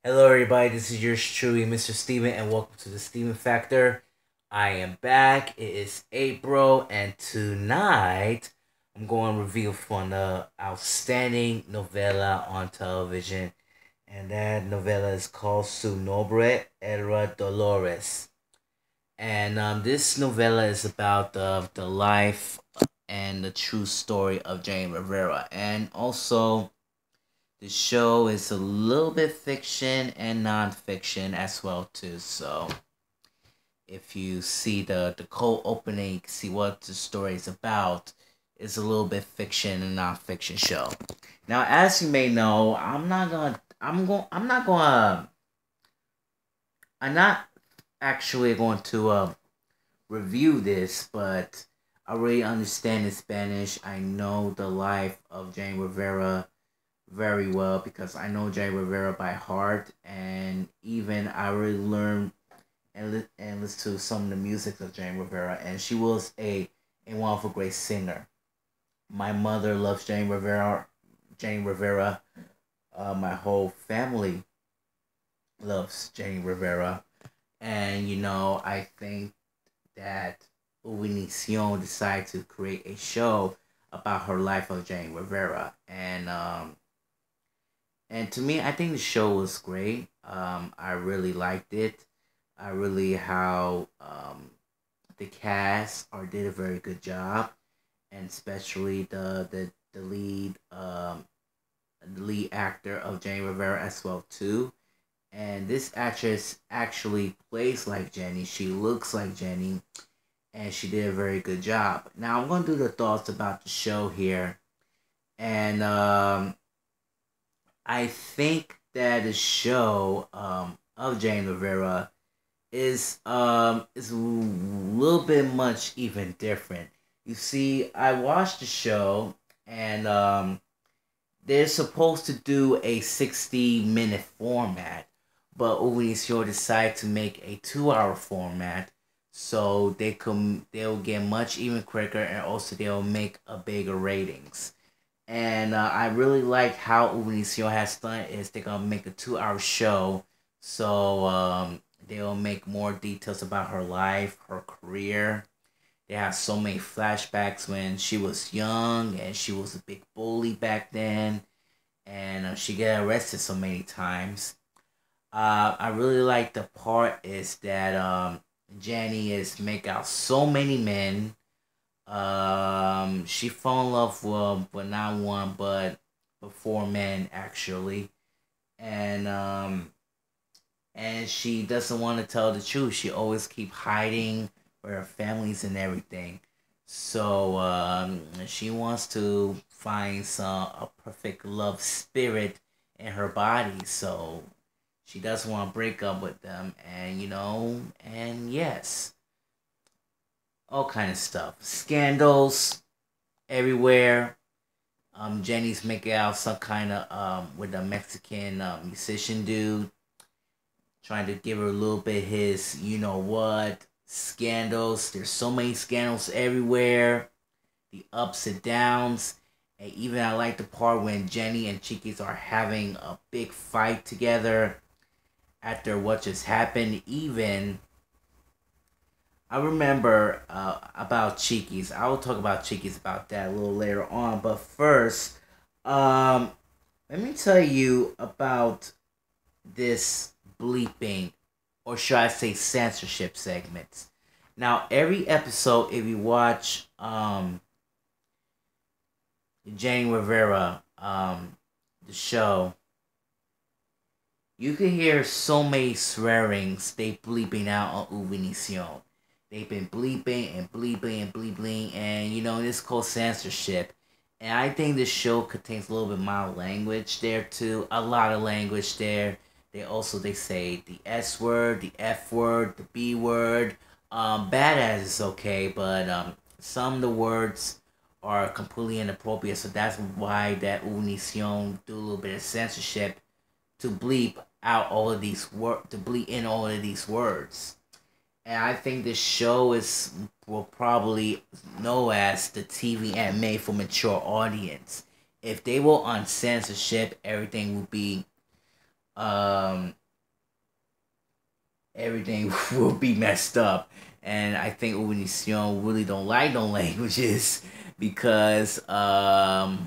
Hello, everybody. This is yours truly, Mr. Steven, and welcome to the Steven Factor. I am back. It is April, and tonight I'm going to reveal from the outstanding novella on television, and that novella is called Su Nombre Era Dolores. And this novella is about the life and the true story of Jane Rivera, and also the show is a little bit fiction and nonfiction as well too. So if you see the cold opening, see what the story is about. It's a little bit fiction and nonfiction show. Now, as you may know, I'm not actually going to review this, but I really understand the Spanish. I know the life of Jane Rivera very well because I know Jay Rivera by heart, and even I really learned and listen to some of the music of Jane Rivera, and she was a wonderful, great singer. My mother loves Jane Rivera. Jane Rivera. My whole family loves Jane Rivera, and I think that Univision decided to create a show about her life of Jane Rivera, and to me, I think the show was great. I really liked it. I really how the cast or did a very good job, and especially the lead actor of Jenny Rivera as well too. And this actress actually plays like Jenny. She looks like Jenny, and she did a very good job. Now I'm going to do the thoughts about the show here, and I think that the show of Jane Rivera is a little bit much even different. You see, I watched the show, and they're supposed to do a 60-minute format, but Univision decided to make a 2 hour format so they'll get much even quicker, and also they'll make a bigger ratings. And I really like how Univision has done is they're gonna make a 2 hour show, so they'll make more details about her life, her career. They have so many flashbacks when she was young and she was a big bully back then, and she got arrested so many times. I really like the part is that Jenny is make out so many men. She fell in love with not one but four men actually, and she doesn't want to tell the truth. She always keep hiding where her family's and everything. So she wants to find a perfect love spirit in her body. So she doesn't want to break up with them, and and yes, all kind of stuff, scandals everywhere. Jenny's making out some kind of with a Mexican musician dude, trying to give her a little bit his what scandals. There's so many scandals everywhere, the ups and downs, and even I like the part when Jenny and Chiquis are having a big fight together after what just happened. Even I remember about Cheekies. I will talk about Cheekies about that a little later on. But first, um, let me tell you about this bleeping, or should I say censorship segments. Now, every episode, if you watch Jenny Rivera, the show, you can hear so many swearings they bleeping out on Univision. They've been bleeping and bleeping and bleeping, and this called censorship. And I think this show contains a little bit mild language there too. A lot of language there. They say the S word, the F word, the B word. Badass is okay, but some of the words are completely inappropriate. So that's why that Univision do a little bit of censorship to bleep out all of these to bleep in all of these words. And I think this show will probably know as the TV and made for mature audience. If they were on censorship, everything would be um, everything will be messed up. And I think Unision really don't like no languages because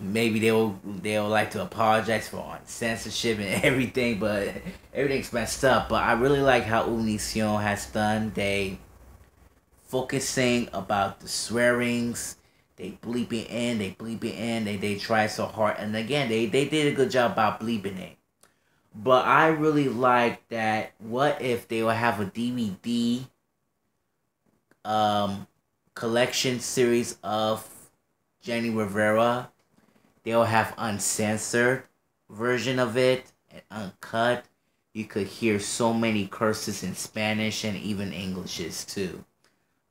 maybe they'll like to apologize for on censorship and everything, but everything's messed up. But I really like how Unision has done. They focusing about the swearings. They bleeping in, they bleeping in, they try so hard. And again, they did a good job about bleeping it. But I really like that. What if they will have a DVD um, collection series of Jenny Rivera? They'll have uncensored version of it and uncut. You could hear so many curses in Spanish and even Englishes too.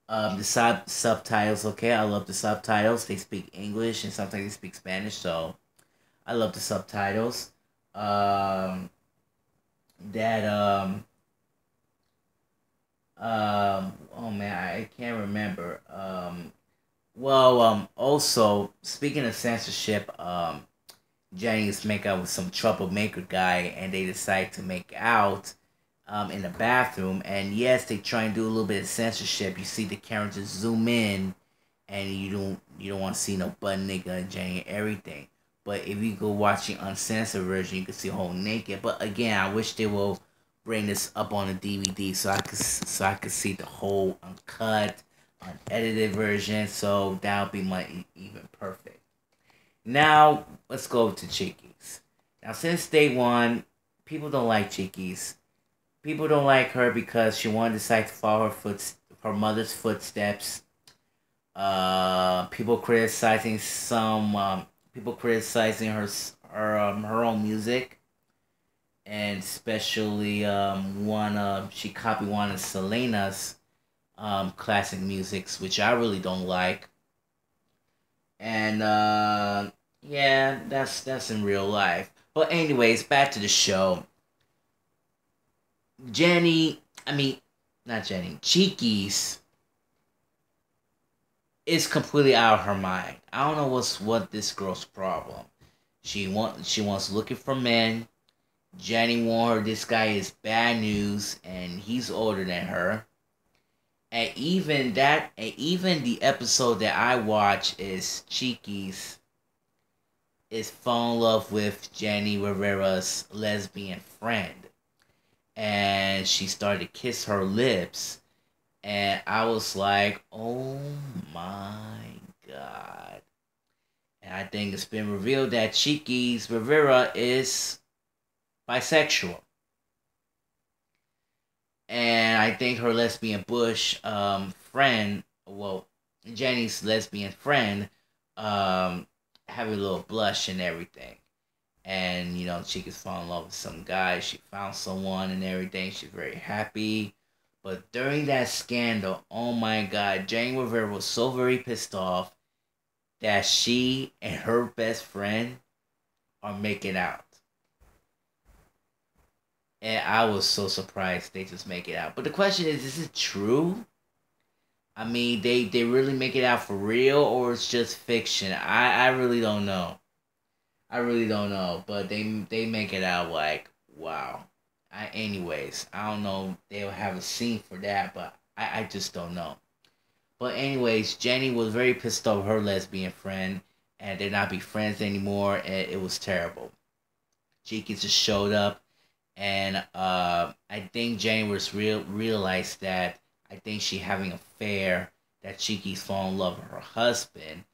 The subtitles, okay, I love the subtitles. They speak English and sometimes they speak Spanish, so I love the subtitles. Um, that oh man, I can't remember. Also speaking of censorship, Jenny used to make out with some troublemaker guy, and they decide to make out in the bathroom. And yes, they try and do a little bit of censorship. You see the characters zoom in, and you don't want to see no butt nigga and Jenny and everything. But if you go watch the uncensored version, you can see whole naked. But again, I wish they will bring this up on a DVD so I could see the whole uncut, unedited version. So that would be even perfect. Now let's go to Chickies. Now since day one, people don't like Chickies. People don't like her because she wanted to decide to follow her mother's footsteps. People criticizing people criticizing her own music, and especially one she copied one of Selena's classic musics, which I really don't like. And yeah, that's in real life. But anyways, back to the show. Jenny, I mean, not Jenny, Cheekies is completely out of her mind. I don't know what this girl's problem. She wants looking for men. Jenny warned her this guy is bad news and he's older than her. And even the episode that I watch is Cheekies is fall in love with Jenny Rivera's lesbian friend. And she started to kiss her lips. And I was like, oh my god. And I think it's been revealed that Cheeky's Rivera is bisexual. And I think her lesbian Bush friend, well, Jenny's lesbian friend, have a little blush and everything. And she could fall in love with some guy. She found someone and everything. She's very happy. But during that scandal, oh my god, Jane Rivera was so very pissed off that she and her best friend are making out. And I was so surprised they just make it out. But the question is it true? I mean, they really make it out for real, or it's just fiction? I really don't know. I really don't know, but they make it out like wow. Anyways, I don't know. They'll have a scene for that, but I just don't know. But anyways, Jenny was very pissed off her lesbian friend, and they're not be friends anymore, and it was terrible. Cheeky just showed up, and I think Jenny was realized that I think she having an affair, that Cheeky's falling in love with her husband,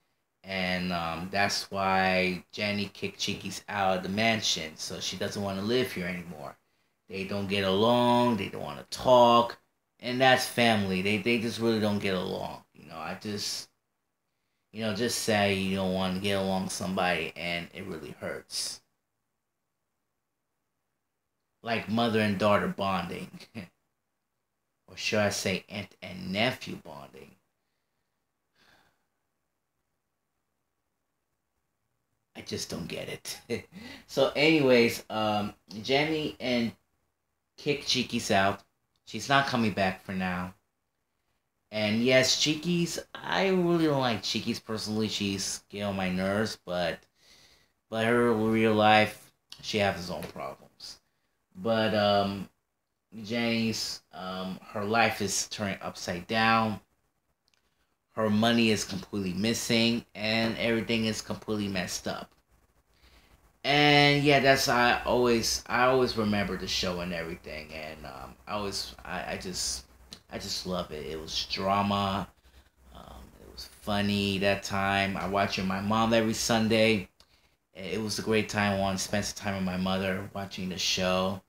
and that's why Jenny kicked Cheeky's out of the mansion. So she doesn't want to live here anymore. They don't get along. They don't want to talk, and that's family. They just really don't get along. I just just say you don't want to get along with somebody, and it really hurts. Like mother and daughter bonding, or should I say aunt and nephew bonding. I just don't get it. So, anyways, Jenny and kick Cheeky's out. She's not coming back for now. And yes, Cheeky's. I really don't like Cheeky's personally. She's getting on my nerves, but her real life, she has his own problems. But Jenny's her life is turned upside down. Her money is completely missing, and everything is completely messed up. And yeah, that's I always remember the show and everything, and I just love it. It was drama. It was funny that time. I watch it with my mom every Sunday. It was a great time. I wanted to spend some time with my mother watching the show,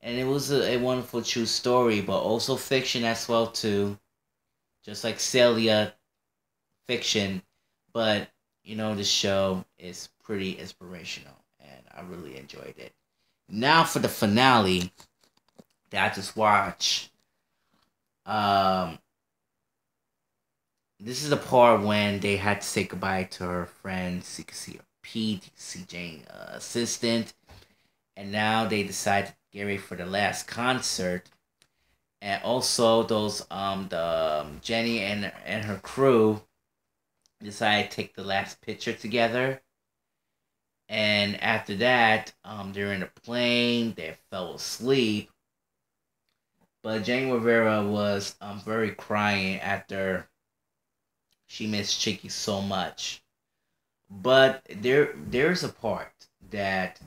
and it was a wonderful true story, but also fiction as well too. Just like Celia, fiction, but the show is pretty inspirational, and I really enjoyed it. Now for the finale that I just watched. Um, this is the part when they had to say goodbye to her friends. You can see her Pete, you can see Jane assistant, and now they decide to get ready for the last concert. And also those the Jenny and her crew decided to take the last picture together. And after that, they're in a plane. They fell asleep. But Jane Rivera was very crying after she missed Chicky so much. But there's a part that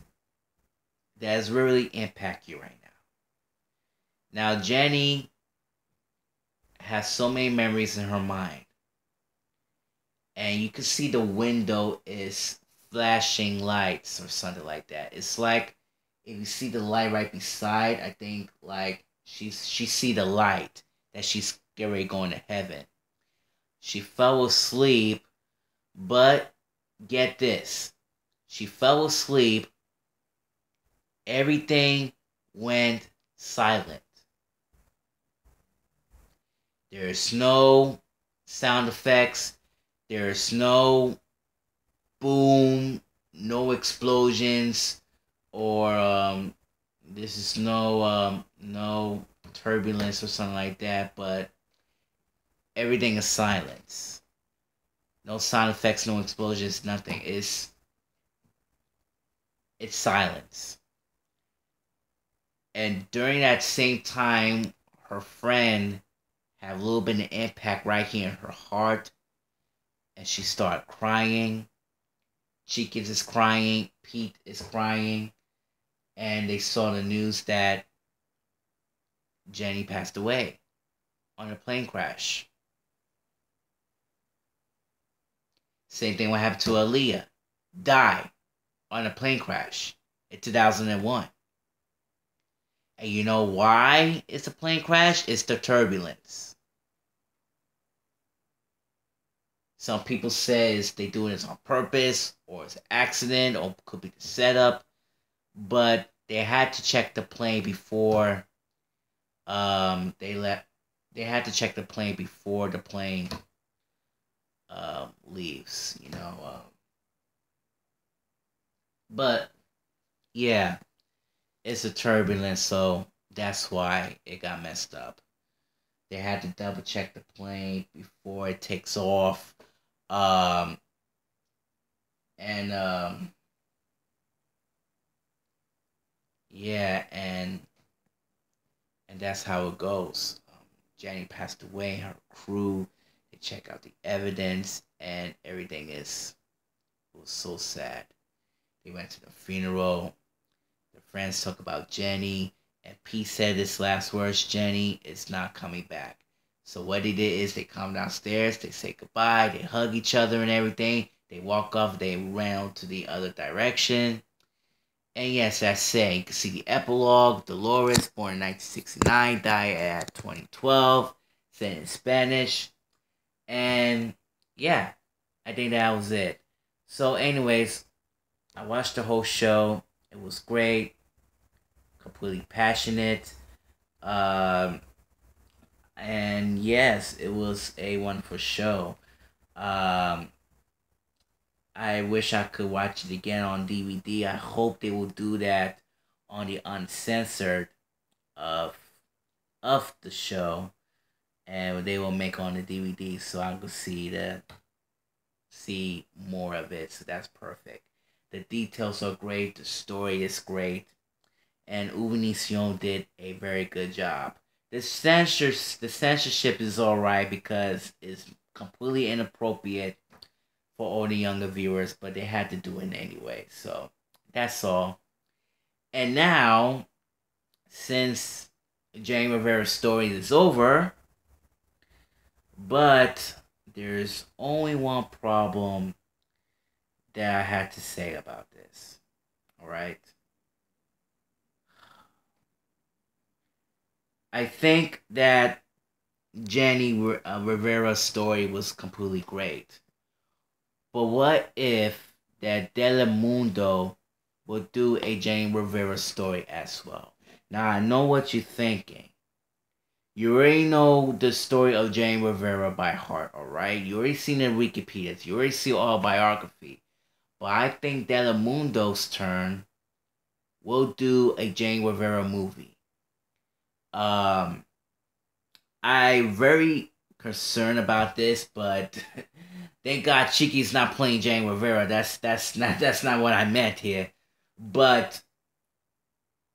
has really impact you right now. Now Jenny has so many memories in her mind, and you can see the window is flashing lights or something like that. It's like if you see the light right beside, I think like she see the light that she's getting ready going to heaven. She fell asleep, but get this. She fell asleep, everything went silent. There's no sound effects, there's no boom, no explosions, or this is no turbulence or something like that, but everything is silence. No sound effects, no explosions, nothing. It's silence. And during that same time, her friend had a little bit of impact right here in her heart, and she started crying. Cheekins is crying, Pete is crying, and they saw the news that Jenny passed away on a plane crash. Same thing what happened to Aaliyah. Died on a plane crash in 2001. And you know why it's a plane crash? It's the turbulence. Some people says they do this on purpose, or it's an accident, or could be the setup. But they had to check the plane before they let. They had to check the plane before the plane leaves. But yeah, it's a turbulence, so that's why it got messed up. They had to double check the plane before it takes off. Um, and yeah, and that's how it goes. Jenny passed away. Her crew they check out the evidence, and everything is it was so sad. They went to the funeral. The friends talk about Jenny, and Pete said his last words: "Jenny is not coming back." So what they did is they come downstairs, they say goodbye, they hug each other and everything. They walk off. They ran to the other direction. And yes, that's it. You can see the epilogue. Dolores, born in 1969, died at 2012. Said in Spanish. And yeah, I think that was it. So, anyways, I watched the whole show. It was great. Completely passionate. Um, and yes, it was a wonderful show. Um, I wish I could watch it again on DVD. I hope they will do that on the uncensored of the show, and they will make on the DVD so I can see more of it. So that's perfect. The details are great. The story is great, and Univision did a very good job. The censorship is alright because it's completely inappropriate for all the younger viewers, but they had to do it anyway. So that's all. And now, since Jenny Rivera's story is over, but there's only one problem that I had to say about this. Alright? I think that Jenny Rivera's story was completely great. But what if that Telemundo will do a Jenny Rivera story as well? Now I know what you're thinking. You already know the story of Jenny Rivera by heart, alright? You already seen the Wikipedia. You already see all biography. But I think Telemundo's turn will do a Jenny Rivera movie. I'm very concerned about this, but thank God Chiqui's not playing Jenny Rivera. That's not what I meant here. But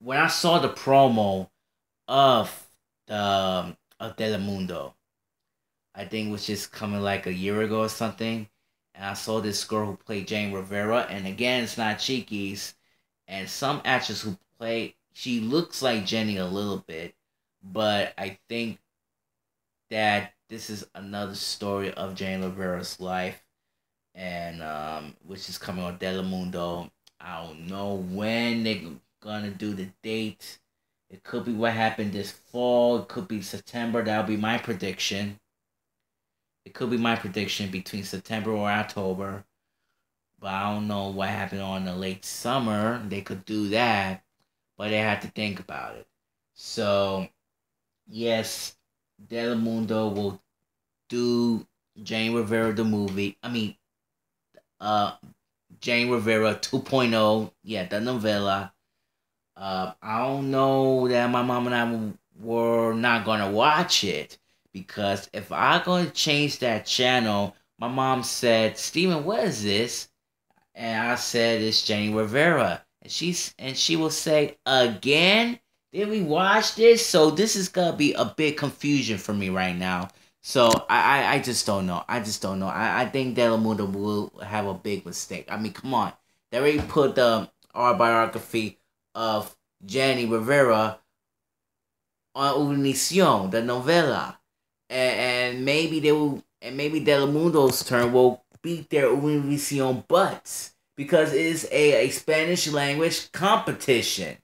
when I saw the promo of of Telemundo, I think it was just coming like a year ago or something, and I saw this girl who played Jenny Rivera, and again, it's not Chiqui's, and some actress who play, she looks like Jenny a little bit, but I think that this is another story of Jenny Rivera's life, and which is coming on Telemundo. I don't know when they're gonna do the date. It could be what happened this fall. It could be September. That'll be my prediction. It could be my prediction between September or October. But I don't know what happened on the late summer. They could do that, but they have to think about it. So, yes, Telemundo will do Jane Rivera the movie. Uh, Jane Rivera 2.0. Yeah, the novella. I don't know that my mom and I were not gonna watch it because if I gonna change that channel, my mom said, "Steven, what is this?" And I said, "It's Jenny Rivera," and she will say, "Again? Did we watch this?" So this is gonna be a big confusion for me right now. So I just don't know. I just don't know. I think Telemundo will have a big mistake. I mean, come on. They already put the our biography of Jenny Rivera on Univision, the novella, and maybe they will, and maybe Telemundo's turn will beat their Univision butts because it is a Spanish language competition.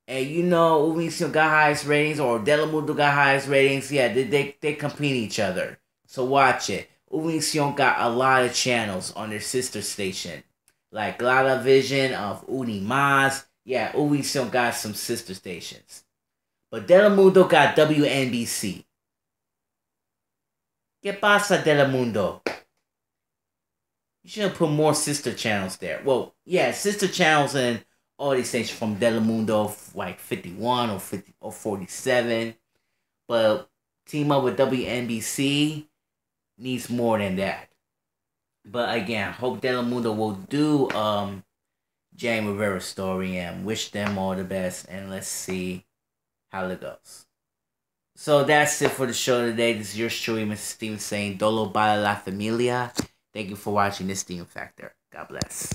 And you know, Univision got highest ratings or Telemundo got highest ratings. Yeah, they compete each other. So watch it. Univision got a lot of channels on their sister station, like Glada Vision of Unimas. Yeah, Univision got some sister stations. But Telemundo got WNBC. ¿Qué pasa, Telemundo? You should have put more sister channels there. Well, yeah, sister channels and all these stations from Telemundo, like 51 or 50 or 47. But team up with WNBC needs more than that. But again, hope Telemundo will do Jane Rivera's story and wish them all the best. And let's see how it goes. So that's it for the show today. This is your truly, Mr. Steven saying Dolo para la familia. Thank you for watching this Steven Factor. God bless.